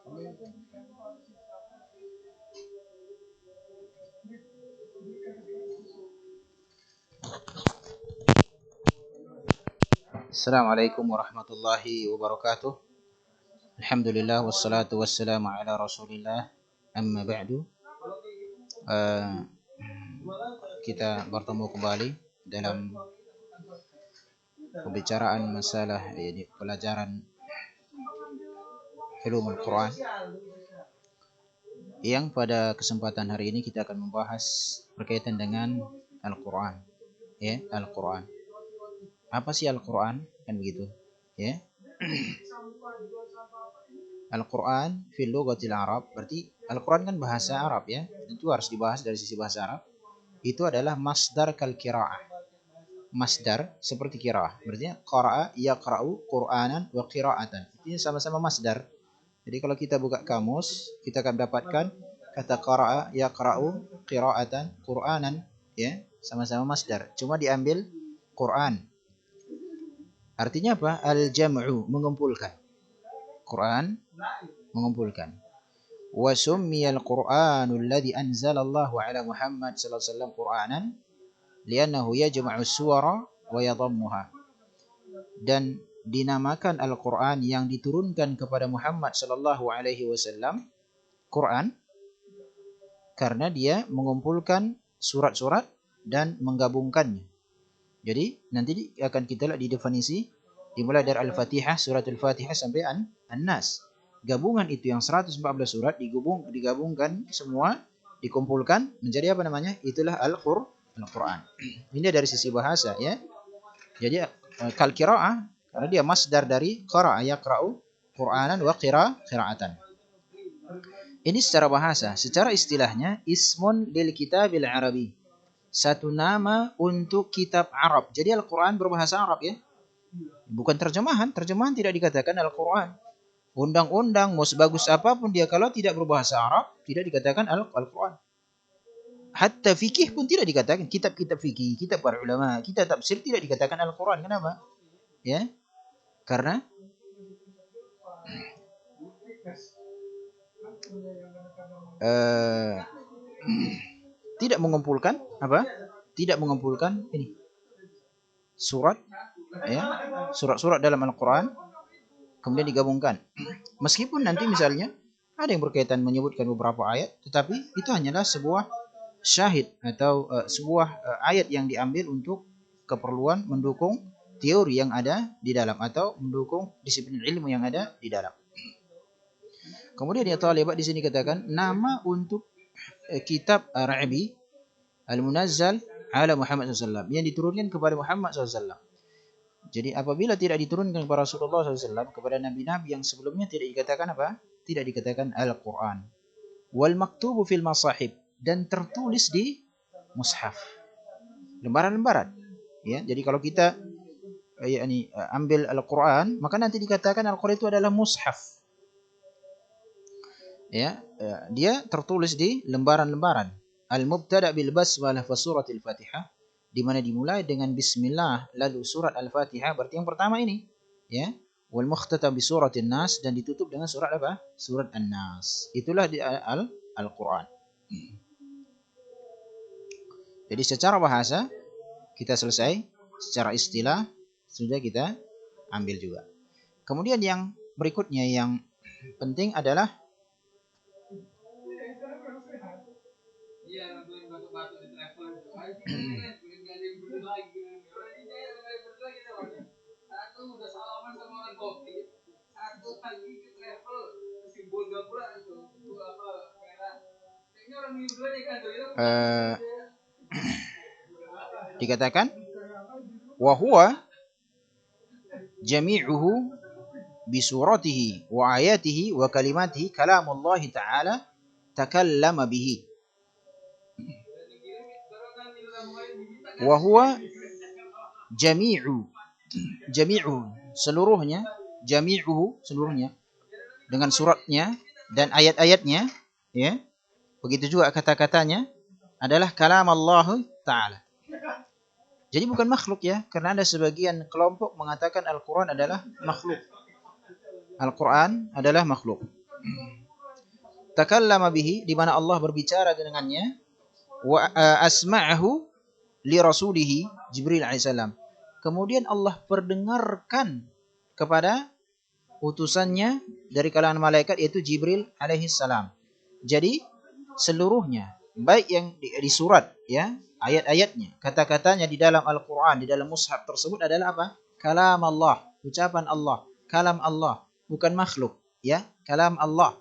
Assalamualaikum warahmatullahi wabarakatuh. Alhamdulillah wassalatu wassalamu ala Rasulillah. Amma ba'du. Uh, kita bertemu kembali dalam pembicaraan masalah pelajaran Ulumul Quran, yang pada kesempatan hari ini kita akan membahas berkaitan dengan Al-Quran. Ya, Al-Quran. Apa sih Al-Quran? Kan begitu. Ya. Al-Quran fil lughatil Arab, berarti Al-Quran kan bahasa Arab ya. Itu harus dibahas dari sisi bahasa Arab. Itu adalah masdar kal qiraah. Masdar seperti qiraah. Berarti qara'a yaqra'u Qur'anan wa qira'atan. Ini sama-sama masdar. Jadi kalau kita buka kamus, kita akan dapatkan kata qara'a yaqra'u qira'atan Qur'anan, ya, sama-sama masdar. Cuma diambil Quran. Artinya apa? Al-jam'u, mengumpulkan. Quran mengumpulkan. Wa summiyal Qur'anul ladzi anzalallahu ala Muhammad sallallahu alaihi wasallam Qur'anan li'annahu yajma'u suwara wa yadhammuha. Dan dinamakan Al-Qur'an yang diturunkan kepada Muhammad sallallahu alaihi wasallam Quran karena dia mengumpulkan surat-surat dan menggabungkannya. Jadi nanti akan kita lihat di definisi, dimulai dari Al-Fatihah, surat Al-Fatihah sampai An-Nas. Gabungan itu yang 114 surat digabungkan semua, dikumpulkan menjadi apa namanya? Itulah Al-Quran. Ini dari sisi bahasa ya. Jadi kal qiraah karena dia masdar dari qara'a yaqra'u Qur'anan wa qira'atan. Ini secara bahasa. Secara istilahnya ismun lil kitabil arabi. Satu nama untuk kitab Arab. Jadi Al-Quran berbahasa Arab ya. Bukan terjemahan. Terjemahan tidak dikatakan Al-Quran. Undang-undang mau sebagus apapun dia, kalau tidak berbahasa Arab tidak dikatakan Al-Quran. Hatta fikih pun tidak dikatakan. Kitab-kitab fikih, kitab para ulama, kitab tafsir tidak dikatakan Al-Quran. Kenapa? Ya, karena tidak mengumpulkan apa? Tidak mengumpulkan ini surat ya, surat-surat dalam Al-Quran kemudian digabungkan. Meskipun nanti misalnya ada yang berkaitan menyebutkan beberapa ayat, tetapi itu hanyalah sebuah syahid atau sebuah ayat yang diambil untuk keperluan mendukung teori yang ada di dalam atau mendukung disiplin ilmu yang ada di dalam. Kemudian ya talibat di sini katakan nama untuk kitab Arabi al-munazzal ala Muhammad SAW, yang diturunkan kepada Muhammad SAW. Jadi apabila tidak diturunkan kepada Rasulullah SAW, kepada nabi-nabi yang sebelumnya, tidak dikatakan apa? Tidak dikatakan Al-Quran. Wal maktubu fil masahib, dan tertulis di mushaf, lembaran-lembaran. Ya, jadi kalau kita ambil Al-Quran, maka nanti dikatakan Al-Quran itu adalah mushaf. Ya, dia tertulis di lembaran-lembaran. Al-mubtada bil basmalah fa suratil Fatihah, di mana dimulai dengan bismillah lalu surat Al-Fatihah, berarti yang pertama ini ya. Wal mukhtatam bi suratin Nas, dan ditutup dengan surat apa? Surat An-Nas. Itulah di Al-Quran. Jadi secara bahasa kita selesai, secara istilah sudah kita ambil juga. Kemudian yang berikutnya yang penting adalah dikatakan wa huwa jami'uhu bi suratihi wa ayatihi wa kalimatihi kalamullah ta'ala takallama bihi. Wa huwa jami'u seluruhnya, jami'uhu seluruhnya dengan suratnya dan ayat-ayatnya ya. Begitu juga kata-katanya adalah kalam Allah Ta'ala. Jadi bukan makhluk ya, karena ada sebagian kelompok mengatakan Al-Quran adalah makhluk. Al-Quran adalah makhluk. takallama bihi, di mana Allah berbicara dengannya, wa asma'ahu li rasulihi Jibril alaihissalam. Kemudian Allah perdengarkan kepada utusannya dari kalangan malaikat, yaitu Jibril alaihissalam. Jadi seluruhnya, baik yang di surat, ya, ayat-ayatnya, kata-katanya di dalam Al-Quran, di dalam mushaf tersebut adalah apa? Kalam Allah, ucapan Allah, kalam Allah, bukan makhluk, ya, kalam Allah,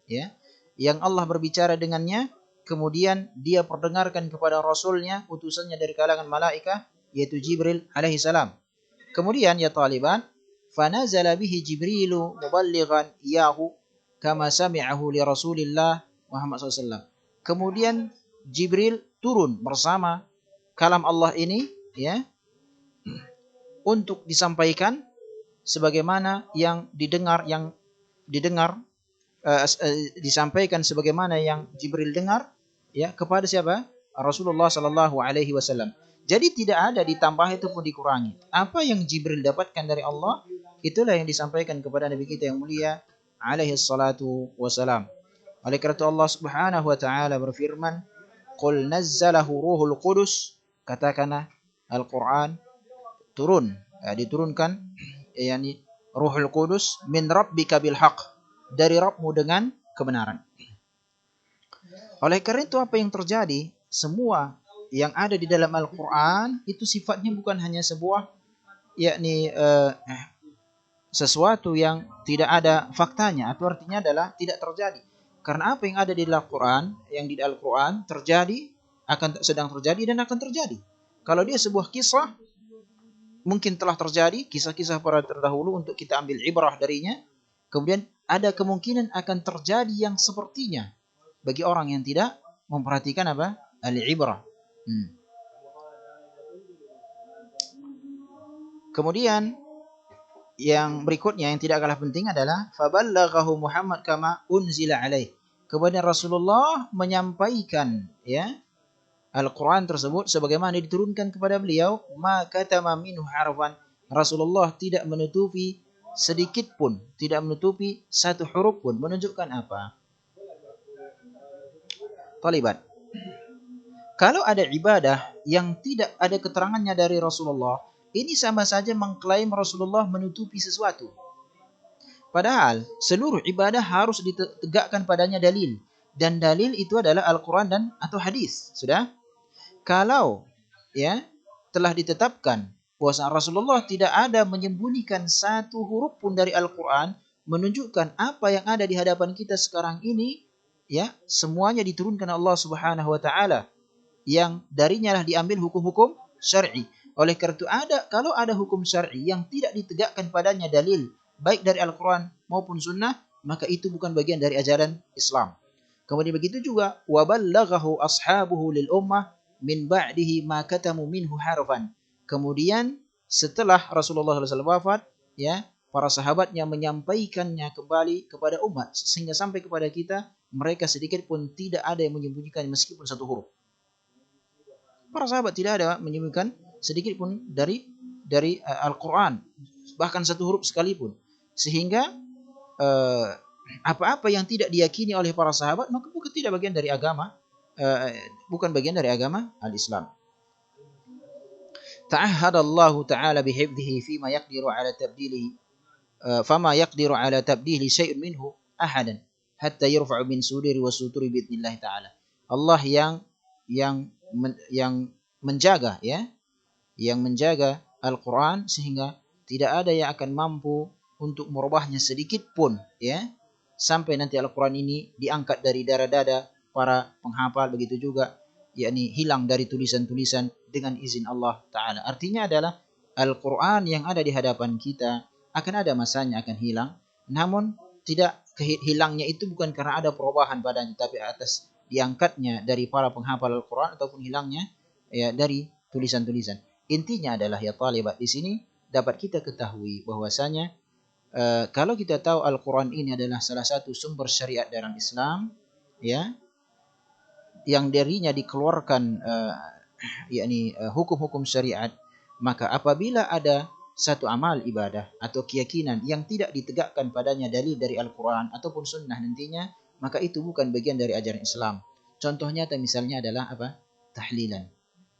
ya, yang Allah berbicara dengannya, kemudian dia perdengarkan kepada Rasulnya, utusannya dari kalangan malaikat, yaitu Jibril alaihi salam. Kemudian ya taliban, fanazala bihi Jibrilu muballighan iyahu kama sami'ahu li Rasulillah Muhammad SAW. Kemudian Jibril turun bersama kalam Allah ini, ya, untuk disampaikan sebagaimana yang didengar disampaikan sebagaimana yang Jibril dengar, ya, kepada siapa? Rasulullah sallallahu alaihi wasallam. Jadi tidak ada ditambah itu pun dikurangi. Apa yang Jibril dapatkan dari Allah, itulah yang disampaikan kepada Nabi kita yang mulia alaihi salatu wasalam. Oleh karena itu Allah Subhanahu wa taala berfirman, "Qul nazzalahu ruhul qudus." Katakanlah Al-Qur'an turun, diturunkan, yakni Ruhul Qudus min rabbika bil haqq, dari Rabbmu dengan kebenaran. Oleh karena itu apa yang terjadi, semua yang ada di dalam Al-Quran itu sifatnya bukan hanya sebuah, yakni sesuatu yang tidak ada faktanya, atau artinya adalah tidak terjadi. Karena apa yang ada di Al-Quran, yang di Al-Quran terjadi, sedang terjadi dan akan terjadi. Kalau dia sebuah kisah, mungkin telah terjadi, kisah-kisah para terdahulu untuk kita ambil ibrah darinya. Kemudian ada kemungkinan akan terjadi yang sepertinya bagi orang yang tidak memperhatikan apa? Al-ibrah. Kemudian yang berikutnya yang tidak kalah penting adalah faballaghahu Muhammad kama unzila alaih. Kemudian Rasulullah menyampaikan, ya, Al-Quran tersebut sebagaimana diturunkan kepada beliau, maka katama minhu harfan. Rasulullah tidak menutupi sedikit pun, tidak menutupi satu huruf pun. Menunjukkan apa? Taliban. Kalau ada ibadah yang tidak ada keterangannya dari Rasulullah, ini sama saja mengklaim Rasulullah menutupi sesuatu. Padahal seluruh ibadah harus ditegakkan padanya dalil. Dan dalil itu adalah Al-Quran dan atau hadis. Sudah? Kalau, ya, telah ditetapkan bahwa Rasulullah tidak ada menyembunyikan satu huruf pun dari Al-Quran, menunjukkan apa yang ada di hadapan kita sekarang ini, ya, semuanya diturunkan Allah Subhanahu wa taala, yang darinya lah diambil hukum-hukum syar'i. Oleh karena itu kalau ada hukum syar'i yang tidak ditegakkan padanya dalil, baik dari Al-Quran maupun sunnah, maka itu bukan bagian dari ajaran Islam. Kemudian begitu juga waballaghahu ashabuhu lil ummah min ba'dihi ma katamu minhu harfan. Kemudian setelah Rasulullah SAW wafat, ya, para sahabatnya menyampaikannya kembali kepada umat sehingga sampai kepada kita, mereka sedikit pun tidak ada yang menyembunyikan meskipun satu huruf. Para sahabat tidak ada menyembunyikan sedikit pun dari Al-Quran, bahkan satu huruf sekalipun. Sehingga apa-apa yang tidak diyakini oleh para sahabat maka bukan tidak bagian dari agama, bukan bagian dari agama al-Islam. Ta'ahhadallahu ta'ala bihifdhihi fima yaqdiru ala tabdilihi fama yaqdiru ala tabdili syai'un minhu ahadan hatta yurfa'u min suduri wa suturi biidznillah ta'ala. Allah yang menjaga, ya, yang menjaga Al-Quran sehingga tidak ada yang akan mampu untuk merubahnya sedikit pun, ya, sampai nanti Al-Quran ini diangkat dari dada-dada para penghafal, begitu juga, yakni hilang dari tulisan-tulisan dengan izin Allah Ta'ala. Artinya adalah Al-Quran yang ada di hadapan kita akan ada masanya akan hilang, namun tidak hilangnya itu bukan karena ada perubahan padanya, tapi atas diangkatnya dari para penghafal Al-Quran ataupun hilangnya, ya, dari tulisan-tulisan. Intinya adalah, ya talibat, di sini dapat kita ketahui bahwasanya kalau kita tahu Al-Quran ini adalah salah satu sumber syariat dalam Islam, ya, yang darinya dikeluarkan hukum-hukum syariat, maka apabila ada satu amal ibadah atau keyakinan yang tidak ditegakkan padanya dalil dari Al-Quran ataupun sunnah nantinya, maka itu bukan bagian dari ajaran Islam. Contoh nyata misalnya adalah apa? Tahlilan.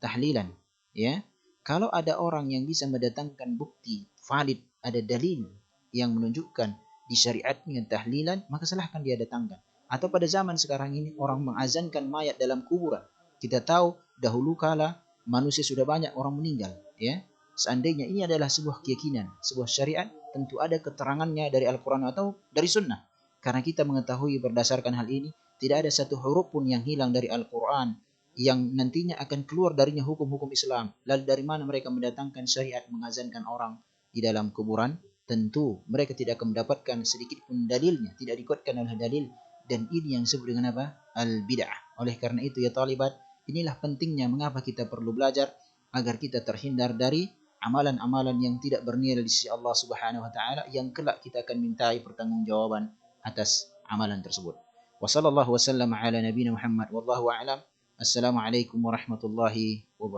Tahlilan, ya. Kalau ada orang yang bisa mendatangkan bukti valid, ada dalil yang menunjukkan disyariatnya tahlilan, maka silahkan dia datangkan. Atau pada zaman sekarang ini orang mengazankan mayat dalam kuburan. Kita tahu dahulu kala manusia sudah banyak orang meninggal, ya. Seandainya ini adalah sebuah keyakinan, sebuah syariat, tentu ada keterangannya dari Al-Quran atau dari Sunnah. Karena kita mengetahui berdasarkan hal ini, tidak ada satu huruf pun yang hilang dari Al-Quran yang nantinya akan keluar darinya hukum-hukum Islam. Lalu dari mana mereka mendatangkan syariat mengazankan orang di dalam kuburan? Tentu mereka tidak akan mendapatkan sedikit pun dalilnya, tidak dikuatkan oleh dalil. Dan ini yang disebut dengan apa? Al-bid'ah. Oleh karena itu ya talibat, inilah pentingnya mengapa kita perlu belajar agar kita terhindar dari amalan-amalan yang tidak bernilai di sisi Allah Subhanahu wa taala yang kelak kita akan mintai pertanggungjawaban atas amalan tersebut. Wa sallallahu wasallam ala nabiyina Muhammad wallahu a'lam. Assalamualaikum warahmatullahi wabarakatuh.